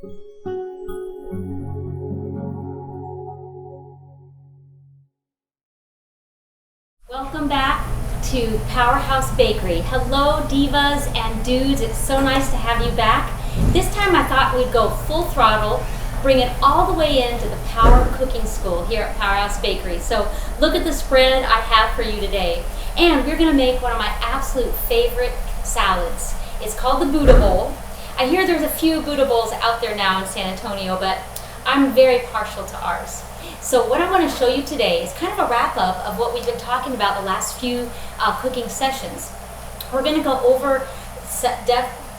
Welcome back to Powerhouse Bakery. Hello divas and dudes, it's so nice to have you back. This time I thought we'd go full throttle, bring it all the way into the Power Cooking School here at Powerhouse Bakery. So look at the spread I have for you today. And we're gonna make one of my absolute favorite salads. It's called the Buddha Bowl. I hear there's a few Buddha Bowls out there now in San Antonio, but I'm very partial to ours. So what I want to show you today is kind of a wrap up of what we've been talking about the last few cooking sessions. We're going to go over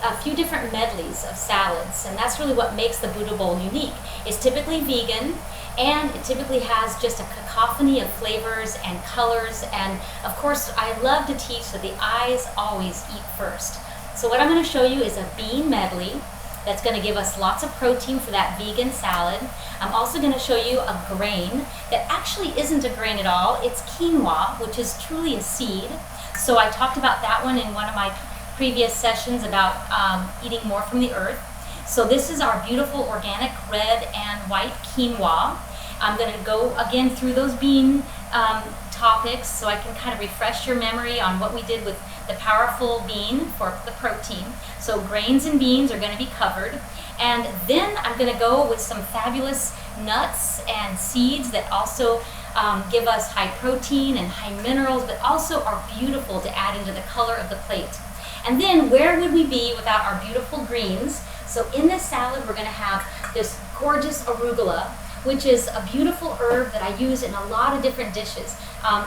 a few different medleys of salads, and that's really what makes the Buddha Bowl unique. It's typically vegan, and it typically has just a cacophony of flavors and colors, and of course I love to teach that the eyes always eat first. So what I'm going to show you is a bean medley that's going to give us lots of protein for that vegan salad. I'm also going to show you a grain that actually isn't a grain at all. It's quinoa, which is truly a seed. So I talked about that one in one of my previous sessions about eating more from the earth. So this is our beautiful organic red and white quinoa. I'm going to go again through those bean topics so I can kind of refresh your memory on what we did with the powerful bean for the protein. So grains and beans are going to be covered. And then I'm going to go with some fabulous nuts and seeds that also give us high protein and high minerals, but also are beautiful to add into the color of the plate. And then where would we be without our beautiful greens? So in this salad, we're going to have this gorgeous arugula, which is a beautiful herb that I use in a lot of different dishes.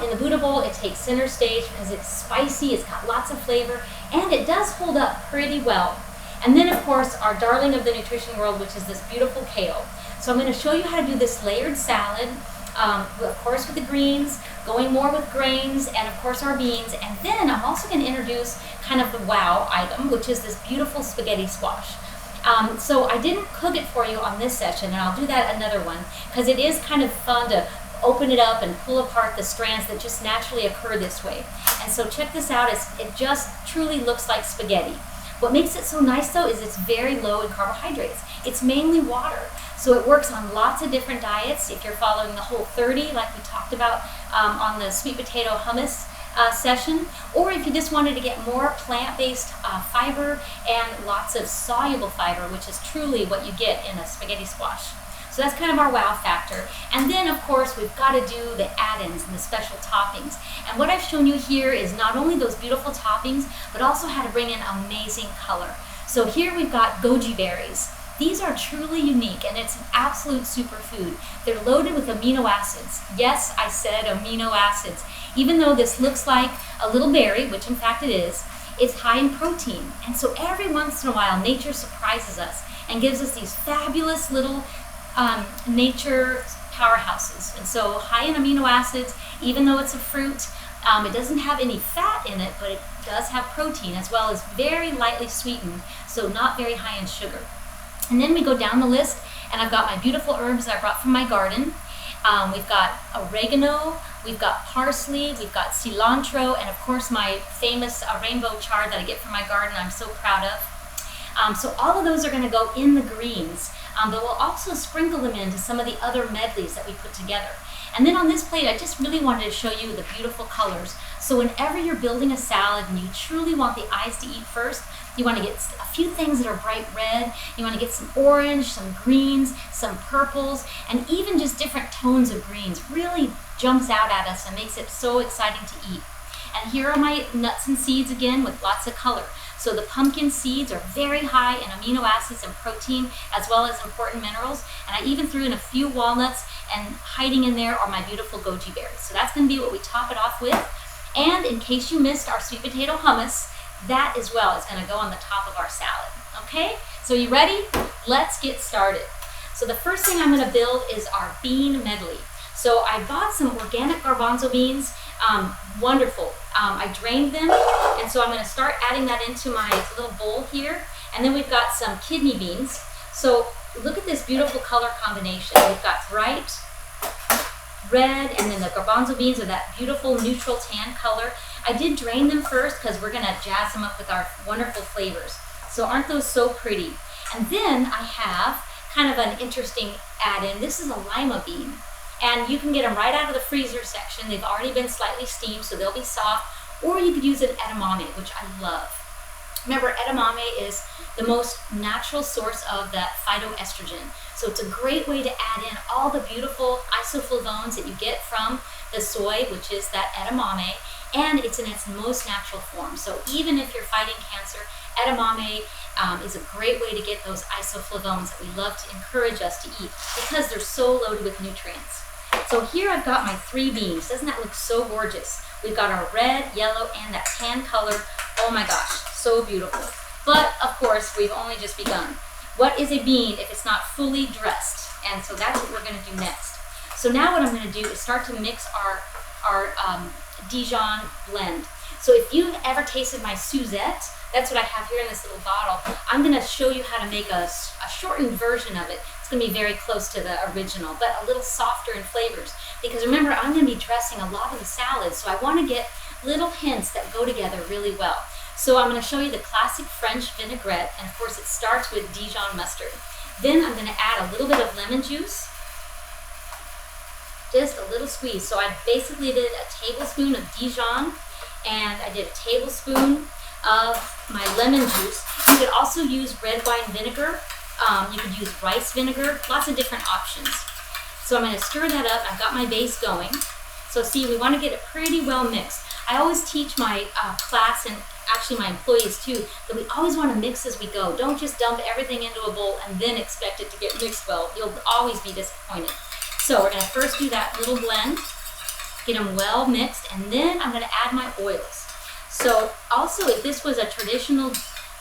In the Buddha Bowl, it takes center stage because it's spicy, it's got lots of flavor, and it does hold up pretty well. And then, of course, our darling of the nutrition world, which is this beautiful kale. So I'm going to show you how to do this layered salad, of course with the greens, going more with grains, and of course our beans. And then I'm also going to introduce kind of the wow item, which is this beautiful spaghetti squash. So I didn't cook it for you on this session, and I'll do that another one, because it is kind of fun to open it up and pull apart the strands that just naturally occur this way. And so check this out, it just truly looks like spaghetti. What makes it so nice though is it's very low in carbohydrates. It's mainly water. So it works on lots of different diets. If you're following the Whole30 like we talked about on the sweet potato hummus session, or if you just wanted to get more plant-based fiber and lots of soluble fiber, which is truly what you get in a spaghetti squash. So that's kind of our wow factor. And then of course we've got to do the add-ins and the special toppings. And what I've shown you here is not only those beautiful toppings, but also how to bring in amazing color. So here we've got goji berries. These are truly unique, and it's an absolute superfood. They're loaded with amino acids. Yes, I said amino acids. Even though this looks like a little berry, which in fact it is, it's high in protein. And so every once in a while, nature surprises us and gives us these fabulous little nature powerhouses. And so high in amino acids, even though it's a fruit, it doesn't have any fat in it, but it does have protein, as well as very lightly sweetened, so not very high in sugar. And then we go down the list, and I've got my beautiful herbs that I brought from my garden. We've got oregano, we've got parsley, we've got cilantro, and of course my famous rainbow chard that I get from my garden I'm so proud of. So all of those are going to go in the greens, but we'll also sprinkle them into some of the other medleys that we put together. And then on this plate, I just really wanted to show you the beautiful colors. So whenever you're building a salad and you truly want the eyes to eat first, you want to get a few things that are bright red, you want to get some orange, some greens, some purples, and even just different tones of greens really jumps out at us and makes it so exciting to eat. And here are my nuts and seeds again with lots of color. So the pumpkin seeds are very high in amino acids and protein, as well as important minerals. And I even threw in a few walnuts, and hiding in there are my beautiful goji berries. So that's going to be what we top it off with. And in case you missed our sweet potato hummus, that as well is going to go on the top of our salad. Okay, so you ready? Let's get started. So the first thing I'm going to build is our bean medley. So I bought some organic garbanzo beans, wonderful. I drained them, and so I'm going to start adding that into my little bowl here. And then we've got some kidney beans. So look at this beautiful color combination. We've got bright red, and then the garbanzo beans are that beautiful neutral tan color. I did drain them first because we're going to jazz them up with our wonderful flavors. So aren't those so pretty? And then I have kind of an interesting add-in. This is a lima bean. And you can get them right out of the freezer section. They've already been slightly steamed, so they'll be soft. Or you could use an edamame, which I love. Remember, edamame is the most natural source of that phytoestrogen. So it's a great way to add in all the beautiful isoflavones that you get from the soy, which is that edamame, and it's in its most natural form. So even if you're fighting cancer, edamame is a great way to get those isoflavones that we love to encourage us to eat because they're so loaded with nutrients. So here I've got my 3 beans. Doesn't that look so gorgeous? We've got our red, yellow, and that tan color. Oh my gosh, so beautiful. But of course, we've only just begun. What is a bean if it's not fully dressed? And so that's what we're going to do next. So now what I'm going to do is start to mix our Dijon blend. So if you've ever tasted my Suzette, that's what I have here in this little bottle. I'm going to show you how to make a shortened version of it. It's going to be very close to the original, but a little softer in flavors. Because remember, I'm going to be dressing a lot of the salads, so I want to get little hints that go together really well. So I'm going to show you the classic French vinaigrette, and of course it starts with Dijon mustard. Then I'm going to add a little bit of lemon juice, just a little squeeze. So I basically did a tablespoon of Dijon, and I did a tablespoon of my lemon juice. You could also use red wine vinegar. You could use rice vinegar, lots of different options. So I'm going to stir that up. I've got my base going. So see, we want to get it pretty well mixed. I always teach my class, and actually my employees too, that we always want to mix as we go. Don't just dump everything into a bowl and then expect it to get mixed well. You'll always be disappointed. So we're going to first do that little blend, get them well mixed, and then I'm going to add my oils. So also, if this was a traditional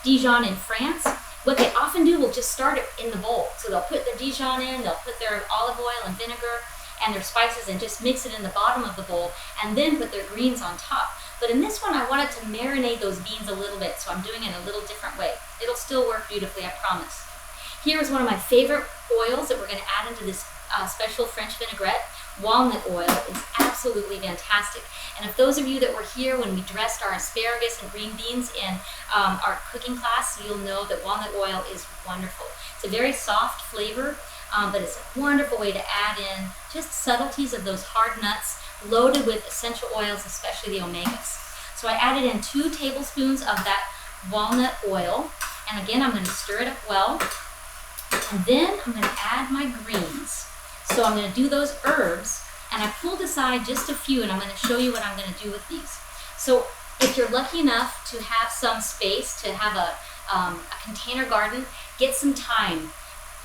Dijon in France, what they often do will just start it in the bowl. So they'll put their Dijon in, they'll put their olive oil and vinegar and their spices and just mix it in the bottom of the bowl and then put their greens on top. But in this one, I wanted to marinate those beans a little bit, so I'm doing it a little different way. It'll still work beautifully, I promise. Here is one of my favorite oils that we're going to add into this special French vinaigrette. Walnut oil is absolutely fantastic. And if those of you that were here when we dressed our asparagus and green beans in our cooking class, you'll know that walnut oil is wonderful. It's a very soft flavor, but it's a wonderful way to add in just subtleties of those hard nuts loaded with essential oils, especially the omegas. So I added in 2 tablespoons of that walnut oil. And again, I'm going to stir it up well. And then I'm going to add my greens. So I'm going to do those herbs, and I pulled aside just a few, and I'm going to show you what I'm going to do with these. So if you're lucky enough to have some space, to have a container garden, get some thyme,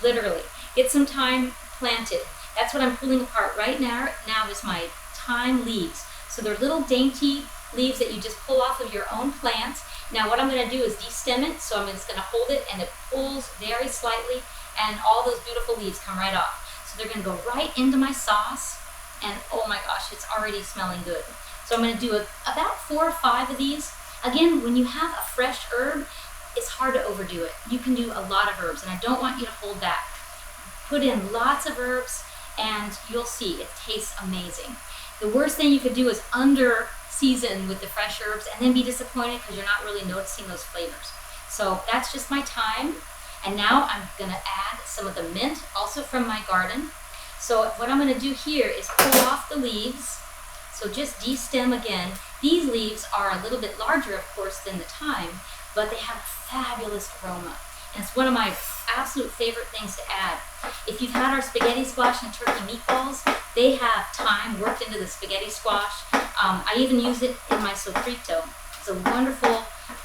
literally. Get some thyme planted. That's what I'm pulling apart right now is my thyme leaves. So they're little dainty leaves that you just pull off of your own plant. Now what I'm going to do is destem it, so I'm just going to hold it, and it pulls very slightly, and all those beautiful leaves come right off. So they're going to go right into my sauce, and oh my gosh, it's already smelling good. So I'm going to do about 4 or 5 of these. Again, when you have a fresh herb, it's hard to overdo it. You can do a lot of herbs, and I don't want you to hold back. Put in lots of herbs, and you'll see it tastes amazing. The worst thing you could do is under season with the fresh herbs and then be disappointed because you're not really noticing those flavors. So that's just my thyme. And now I'm going to add some of the mint, also from my garden. So what I'm going to do here is pull off the leaves. So just destem again. These leaves are a little bit larger, of course, than the thyme, but they have a fabulous aroma. And it's one of my absolute favorite things to add. If you've had our spaghetti squash and turkey meatballs, they have thyme worked into the spaghetti squash. I even use it in my sofrito. It's a wonderful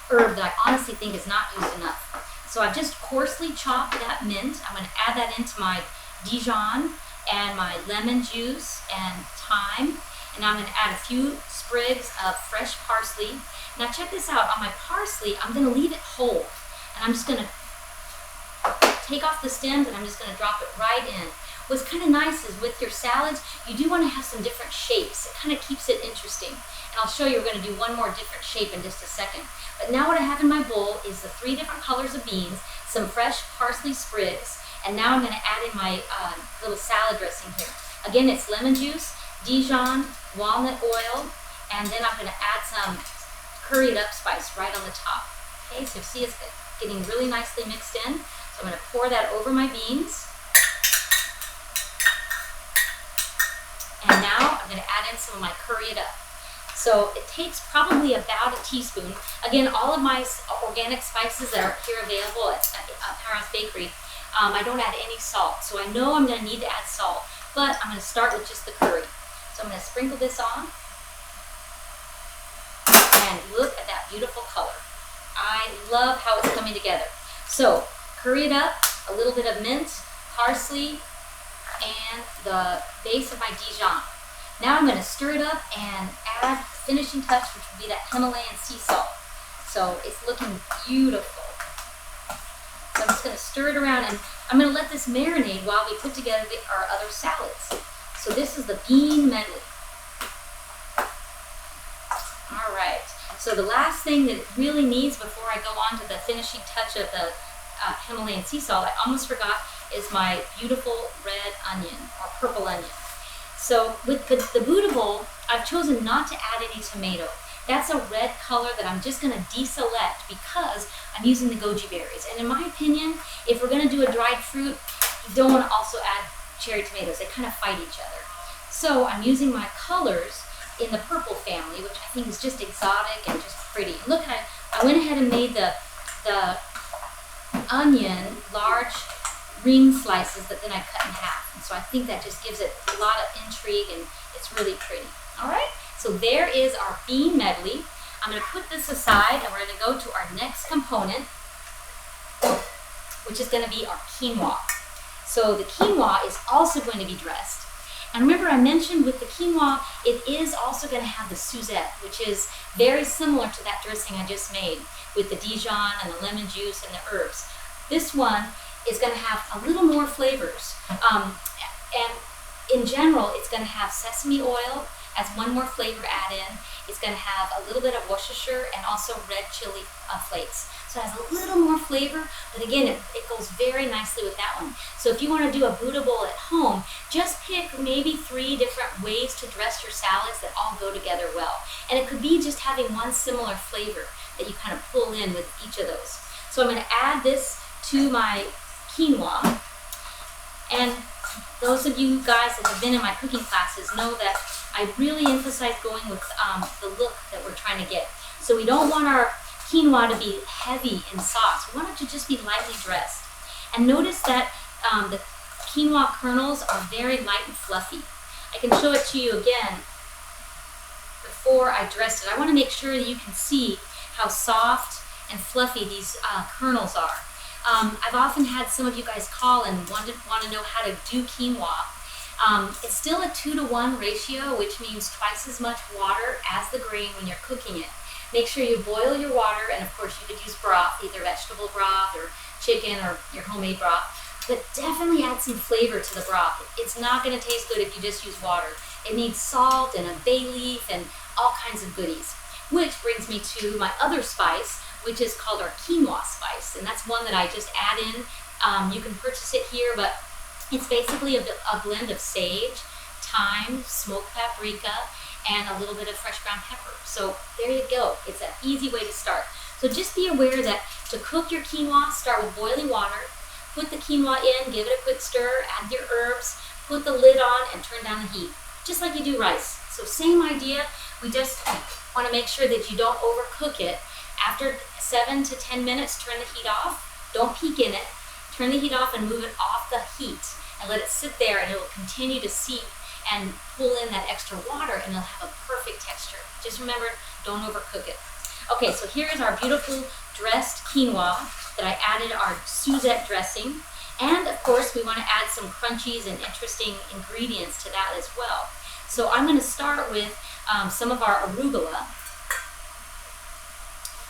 herb that I honestly think is not used enough. So I've just coarsely chopped that mint. I'm going to add that into my Dijon and my lemon juice and thyme. And I'm going to add a few sprigs of fresh parsley. Now check this out. On my parsley, I'm going to leave it whole. And I'm just going to take off the stems, and I'm just going to drop it right in. What's kind of nice is with your salads, you do want to have some different shapes. It kind of keeps it interesting. And I'll show you, we're going to do one more different shape in just a second. But now what I have in my bowl is the 3 different colors of beans, some fresh parsley sprigs, and now I'm going to add in my little salad dressing here. Again, it's lemon juice, Dijon, walnut oil, and then I'm going to add some curried up spice right on the top. Okay, so see it's getting really nicely mixed in. So So I'm going to pour that over my beans. And now I'm going to add in some of my curry it up. So it takes probably about a teaspoon. Again, all of my organic spices that are here available at Powerhouse Bakery, I don't add any salt. So I know I'm going to need to add salt, but I'm going to start with just the curry. So I'm going to sprinkle this on. And look at that beautiful color. I love how it's coming together. So curry it up, a little bit of mint, parsley, and the base of my Dijon. Now I'm going to stir it up and add the finishing touch, which would be that Himalayan sea salt. So it's looking beautiful. So I'm just going to stir it around, and I'm going to let this marinate while we put together our other salads. So this is the bean medley. All right. So the last thing that it really needs before I go on to the finishing touch of the Himalayan sea salt, I almost forgot, is my beautiful red onion or purple onion. So with the Buddha bowl, I've chosen not to add any tomato. That's a red color that I'm just going to deselect because I'm using the goji berries. And in my opinion, if we're going to do a dried fruit, you don't want to also add cherry tomatoes. They kind of fight each other. So I'm using my colors in the purple family, which I think is just exotic and just pretty. Look, I went ahead and made the onion large ring slices that then I cut in half. And so I think that just gives it a lot of intrigue, and it's really pretty. All right, so there is our bean medley. I'm going to put this aside, and we're going to go to our next component, which is going to be our quinoa. So the quinoa is also going to be dressed. And remember, I mentioned with the quinoa, it is also going to have the Suzette, which is very similar to that dressing I just made with the Dijon and the lemon juice and the herbs. This one is going to have a little more flavors. And in general, it's going to have sesame oil as one more flavor add in. It's going to have a little bit of Worcestershire and also red chili flakes. So it has a little more flavor, but again, it goes very nicely with that one. So if you want to do a Buddha bowl at home, just pick maybe 3 different ways to dress your salads that all go together well. And it could be just having one similar flavor that you kind of pull in with each of those. So I'm going to add this to my quinoa. And those of you guys that have been in my cooking classes know that I really emphasize going with the look that we're trying to get. So we don't want our quinoa to be heavy in sauce. We want it to just be lightly dressed. And notice that the quinoa kernels are very light and fluffy. I can show it to you again before I dressed it. I want to make sure that you can see how soft and fluffy these kernels are. I've often had some of you guys call and want to know how to do quinoa. It's still a 2-to-1 ratio, which means twice as much water as the grain when you're cooking it. Make sure you boil your water, and of course you could use broth, either vegetable broth or chicken or your homemade broth, but definitely add some flavor to the broth. It's not going to taste good if you just use water. It needs salt and a bay leaf and all kinds of goodies. Which brings me to my other spice, which is called our quinoa spice, and that's one that I just add in. You can purchase it here, but it's basically a blend of sage, thyme, smoked paprika, and a little bit of fresh ground pepper. So there you go. It's an easy way to start. So just be aware that to cook your quinoa, start with boiling water, put the quinoa in, give it a quick stir, add your herbs, put the lid on, and turn down the heat, just like you do rice. So same idea. We just want to make sure that you don't overcook it. After 7 to 10 minutes, turn the heat off. Don't peek in it. Turn the heat off and move it off the heat and let it sit there, and it will continue to seep and pull in that extra water, and it'll have a perfect texture. Just remember, don't overcook it. Okay, so here is our beautiful dressed quinoa that I added our Suzette dressing. And of course, we want to add some crunchies and interesting ingredients to that as well. So I'm going to start with some of our arugula.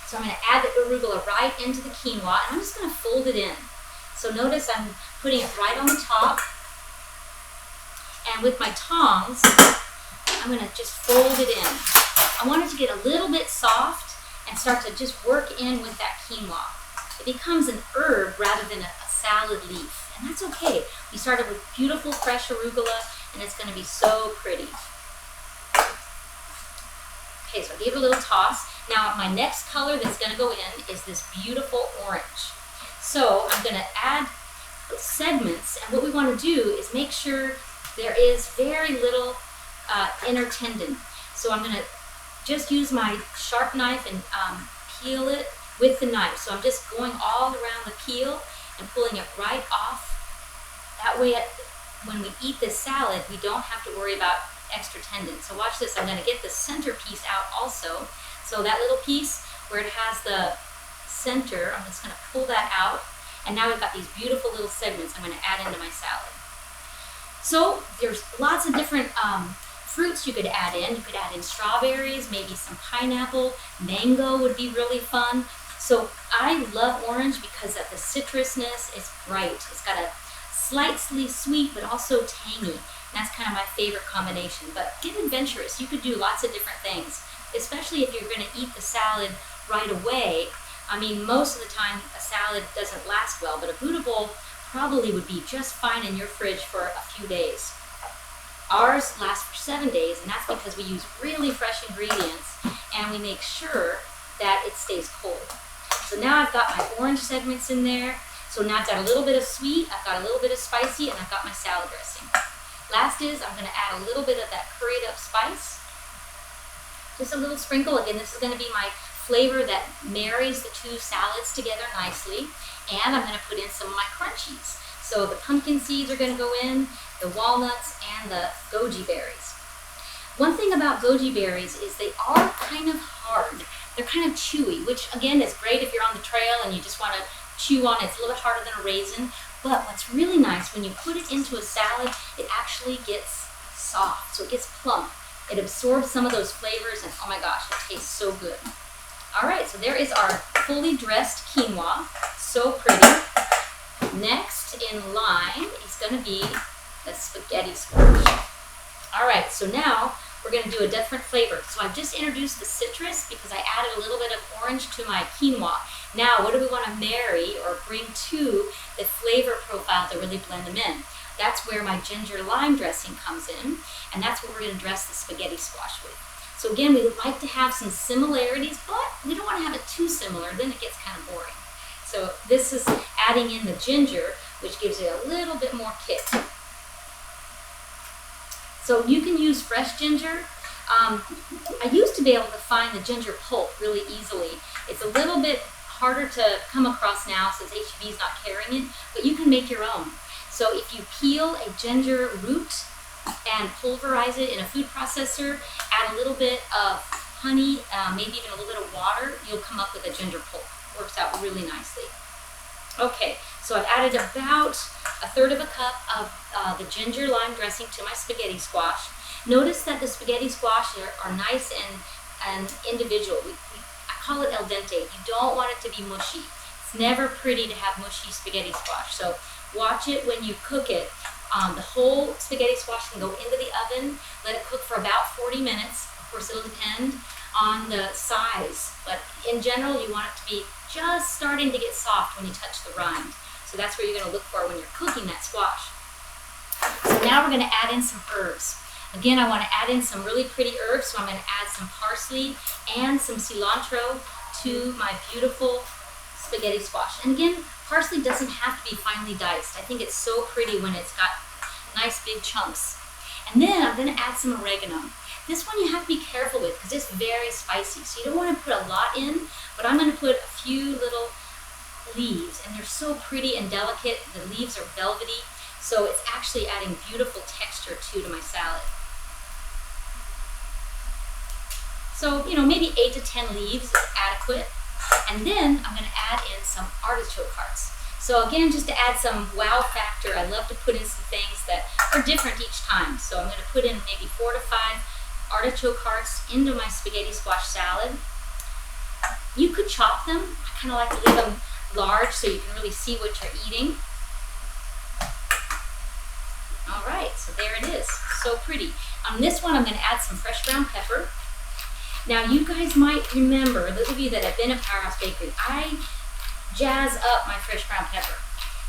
So I'm going to add the arugula right into the quinoa, and I'm just going to fold it in. So notice I'm putting it right on the top. And with my tongs, I'm going to just fold it in. I want it to get a little bit soft and start to just work in with that quinoa. It becomes an herb rather than a salad leaf, and that's okay. We started with beautiful fresh arugula, and it's going to be so pretty. Okay, so I gave it a little toss. Now my next color that's going to go in is this beautiful orange. So I'm gonna add segments, and what we wanna do is make sure there is very little inner tendon. So I'm gonna just use my sharp knife and peel it with the knife. So I'm just going all around the peel and pulling it right off. That way, when we eat this salad, we don't have to worry about extra tendon. So watch this, I'm gonna get the center piece out also. So that little piece where it has the center, I'm just gonna pull that out. And now we've got these beautiful little segments I'm gonna add into my salad. So there's lots of different fruits you could add in. You could add in strawberries, maybe some pineapple, mango would be really fun. So I love orange because of the citrusness is bright. It's got a slightly sweet but also tangy. And that's kind of my favorite combination. But get adventurous. You could do lots of different things, especially if you're going to eat the salad right away. I mean, most of the time a salad doesn't last well, but a Buddha bowl probably would be just fine in your fridge for a few days. Ours lasts for 7 days, and that's because we use really fresh ingredients and we make sure that it stays cold. So now I've got my orange segments in there. So now I've got a little bit of sweet, I've got a little bit of spicy, and I've got my salad dressing. Last is I'm gonna add a little bit of that curried up spice. Just a little sprinkle. Again, this is gonna be my flavor that marries the two salads together nicely. And I'm gonna put in some of my crunchies. So the pumpkin seeds are gonna go in, the walnuts, and the goji berries. One thing about goji berries is they are kind of hard. They're kind of chewy, which again is great if you're on the trail and you just wanna chew on it. It's a little bit harder than a raisin. But what's really nice, when you put it into a salad, it actually gets soft, so it gets plump. It absorbs some of those flavors, and oh my gosh, it tastes so good. All right, so there is our fully dressed quinoa. So pretty. Next in line is gonna be the spaghetti squash. All right, so now we're gonna do a different flavor. So I've just introduced the citrus because I added a little bit of orange to my quinoa. Now, what do we wanna marry or bring to the flavor profile to really blend them in? That's where my ginger lime dressing comes in, and that's what we're gonna dress the spaghetti squash with. So again, we would like to have some similarities, but we don't wanna have it too similar, then it gets kind of boring. So this is adding in the ginger, which gives it a little bit more kick. So you can use fresh ginger. I used to be able to find the ginger pulp really easily. It's a little bit harder to come across now since HEB is not carrying it, but you can make your own. So if you peel a ginger root and pulverize it in a food processor, add a little bit of honey, maybe even a little bit of water, you'll come up with a ginger pulp. Works out really nicely. Okay, so I've added about 1/3 of a cup of the ginger lime dressing to my spaghetti squash. Notice that the spaghetti squash are nice and individual. I call it al dente. You don't want it to be mushy. It's never pretty to have mushy spaghetti squash. So watch it when you cook it. The whole spaghetti squash can go into the oven. Let it cook for about 40 minutes. Of course, it'll depend on the size, but in general, you want it to be just starting to get soft when you touch the rind. So that's what you're gonna look for when you're cooking that squash. So now we're gonna add in some herbs. Again, I wanna add in some really pretty herbs, so I'm gonna add some parsley and some cilantro to my beautiful spaghetti squash. And again, parsley doesn't have to be finely diced. I think it's so pretty when it's got nice big chunks. And then I'm gonna add some oregano. This one you have to be careful with because it's very spicy, so you don't want to put a lot in, but I'm going to put a few little leaves, and they're so pretty and delicate. The leaves are velvety, so it's actually adding beautiful texture too to my salad. So, maybe 8 to 10 leaves is adequate. And then I'm going to add in some artichoke hearts. So again, just to add some wow factor, I love to put in some things that are different each time. So I'm going to put in maybe 4 to 5 artichoke hearts into my spaghetti squash salad. You could chop them. I kind of like to leave them large so you can really see what you're eating. All right, so there it is. So pretty. On this one, I'm going to add some fresh ground pepper. Now, you guys might remember, those of you that have been at Powerhouse Bakery, I jazz up my fresh ground pepper.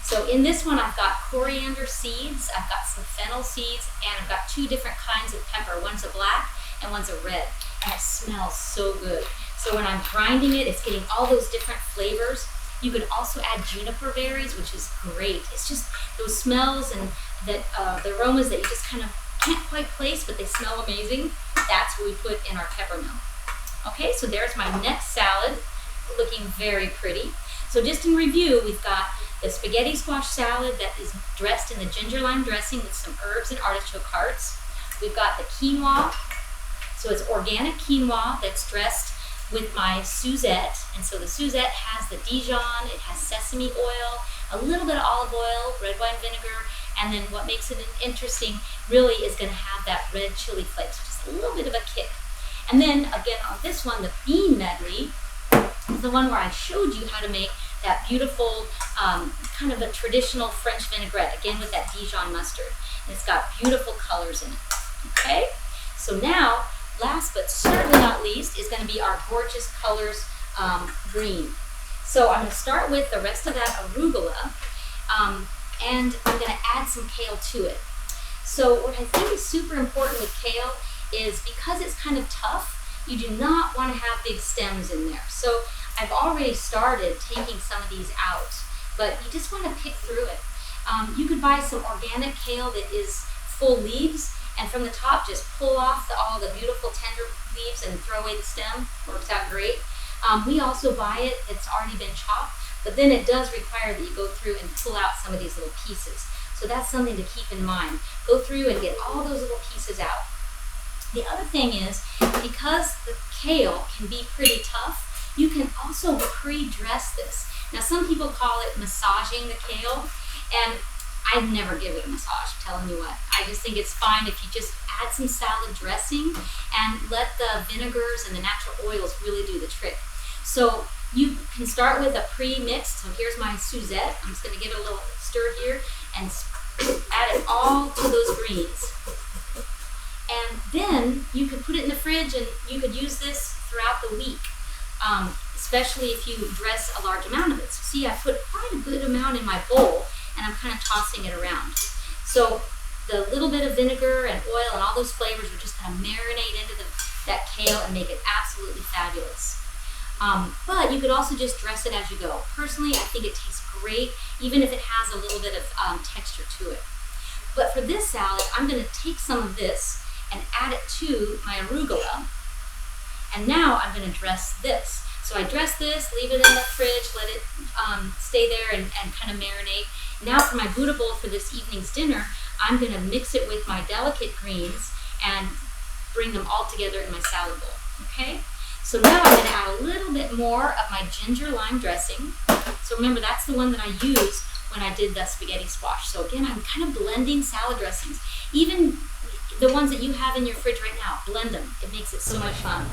So in this one, I've got coriander seeds, I've got some fennel seeds, and I've got 2 different kinds of pepper. One's a black and one's a red, and it smells so good. So when I'm grinding it, it's getting all those different flavors. You could also add juniper berries, which is great. It's just those smells and the aromas that you just kind of can't quite place, but they smell amazing. That's what we put in our peppermill. Okay, so there's my next salad, looking very pretty. So just in review, we've got the spaghetti squash salad that is dressed in the ginger lime dressing with some herbs and artichoke hearts. We've got the quinoa, so it's organic quinoa that's dressed with my Suzette. And so the Suzette has the Dijon, it has sesame oil, a little bit of olive oil, red wine vinegar, and then what makes it interesting really is going to have that red chili flakes, just a little bit of a kick. And then again on this one, the bean medley is the one where I showed you how to make that beautiful kind of a traditional French vinaigrette, again with that Dijon mustard. And it's got beautiful colors in it. Okay, so now last but certainly not least is going to be our gorgeous colors green. So I'm going to start with the rest of that arugula, and I'm going to add some kale to it. So what I think is super important with kale is because it's kind of tough, you do not want to have big stems in there. So I've already started taking some of these out, but you just want to pick through it. You could buy some organic kale that is full leaves, and from the top just pull off all the beautiful tender leaves and throw away the stem. Works out great. We also buy it, it's already been chopped, but then it does require that you go through and pull out some of these little pieces. So that's something to keep in mind. Go through and get all those little pieces out. The other thing is, because the kale can be pretty tough, you can also pre-dress this. Now some people call it massaging the kale, and I'd never give it a massage, I'm telling you what. I just think it's fine if you just add some salad dressing and let the vinegars and the natural oils really do the trick. So you can start with a pre-mixed. So here's my Suzette. I'm just going to give it a little stir here and add it all to those greens. And then you could put it in the fridge and you could use this throughout the week, especially if you dress a large amount of it. So see, I put quite a good amount in my bowl and I'm kind of tossing it around. So the little bit of vinegar and oil and all those flavors are just going to marinate into that kale and make it absolutely fabulous. But you could also just dress it as you go. Personally, I think it tastes great, even if it has a little bit of texture to it. But for this salad, I'm going to take some of this and add it to my arugula. And now I'm going to dress this. So I dress this, leave it in the fridge, let it stay there and kind of marinate. Now for my Buddha bowl for this evening's dinner, I'm going to mix it with my delicate greens and bring them all together in my salad bowl. Okay? So now I'm going to add a little bit more of my ginger lime dressing. So remember, that's the one that I used when I did the spaghetti squash. So again, I'm kind of blending salad dressings. Even the ones that you have in your fridge right now, blend them. It makes it so much fun.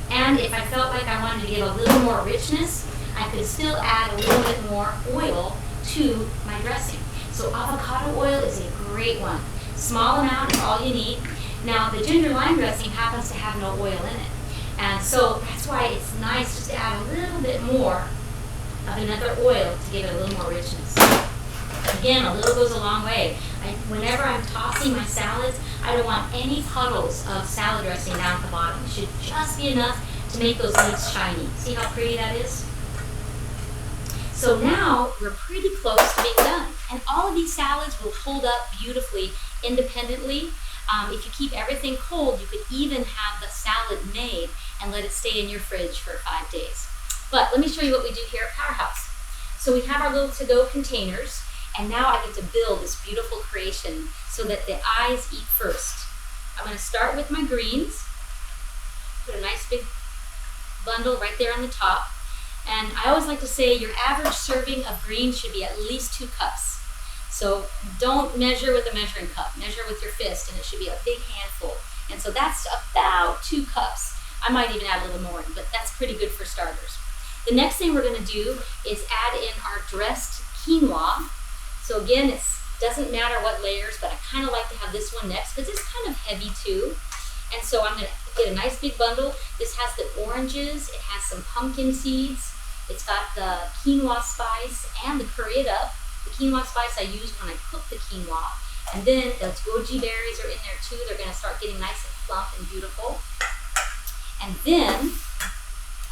And if I felt like I wanted to give a little more richness, I could still add a little bit more oil to my dressing. So avocado oil is a great one. Small amount is all you need. Now the ginger lime dressing happens to have no oil in it. And so that's why it's nice just to add a little bit more of another oil to give it a little more richness. Again, a little goes a long way. Whenever I'm tossing my salads, I don't want any puddles of salad dressing down at the bottom. It should just be enough to make those leaves shiny. See how pretty that is? So now we're pretty close to being done. And all of these salads will hold up beautifully independently. If you keep everything cold, you could even have the salad made and let it stay in your fridge for 5 days. But let me show you what we do here at Powerhouse. So we have our little to-go containers, and now I get to build this beautiful creation so that the eyes eat first. I'm going to start with my greens, put a nice big bundle right there on the top. And I always like to say your average serving of greens should be at least 2 cups. So don't measure with a measuring cup, measure with your fist, and it should be a big handful. And so that's about 2 cups. I might even add a little more, but that's pretty good for starters. The next thing we're going to do is add in our dressed quinoa. So again, it doesn't matter what layers, but I kind of like to have this one next because it's kind of heavy too. And so I'm going to get a nice big bundle. This has the oranges, it has some pumpkin seeds, it's got the quinoa spice and the curry it up. The quinoa spice I used when I cooked the quinoa. And then those goji berries are in there too. They're going to start getting nice and plump and beautiful. And then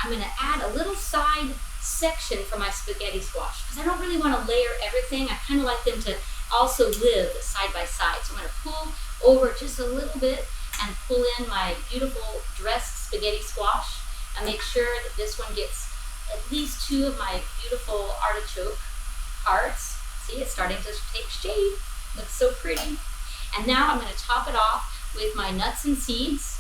I'm going to add a little side section for my spaghetti squash because I don't really want to layer everything. I kind of like them to also live side by side. So I'm going to pull over just a little bit and pull in my beautiful dressed spaghetti squash and make sure that this one gets at least 2 of my beautiful artichoke hearts. See, it's starting to take shape. Looks so pretty. And now I'm going to top it off with my nuts and seeds,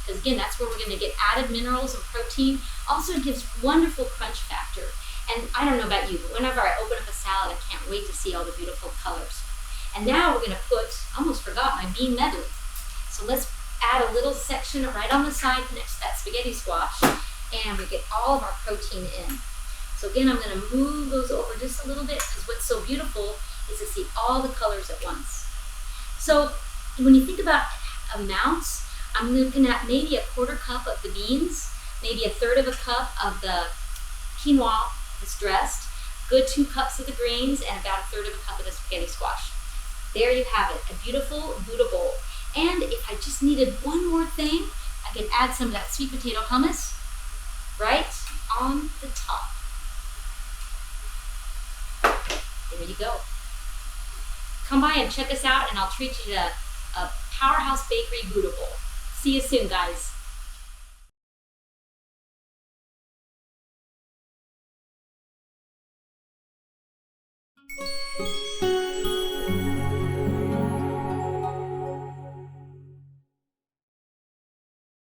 because again, that's where we're going to get added minerals and protein. Also, it gives wonderful crunch factor. And I don't know about you, but whenever I open up a salad, I can't wait to see all the beautiful colors. And now we're going to put, almost forgot, my bean medley. So let's add a little section right on the side next to that spaghetti squash, and we get all of our protein in. So again, I'm going to move those over just a little bit, because what's so beautiful is to see all the colors at once. So when you think about amounts, I'm looking at maybe a 1/4 cup of the beans, maybe a 1/3 of a cup of the quinoa that's dressed, good 2 cups of the greens, and about a 1/3 of a cup of the spaghetti squash. There you have it, a beautiful Buddha bowl. And if I just needed one more thing, I can add some of that sweet potato hummus right on the top. There you go. Come by and check us out, and I'll treat you to a Powerhouse Bakery Buddha bowl. See you soon, guys.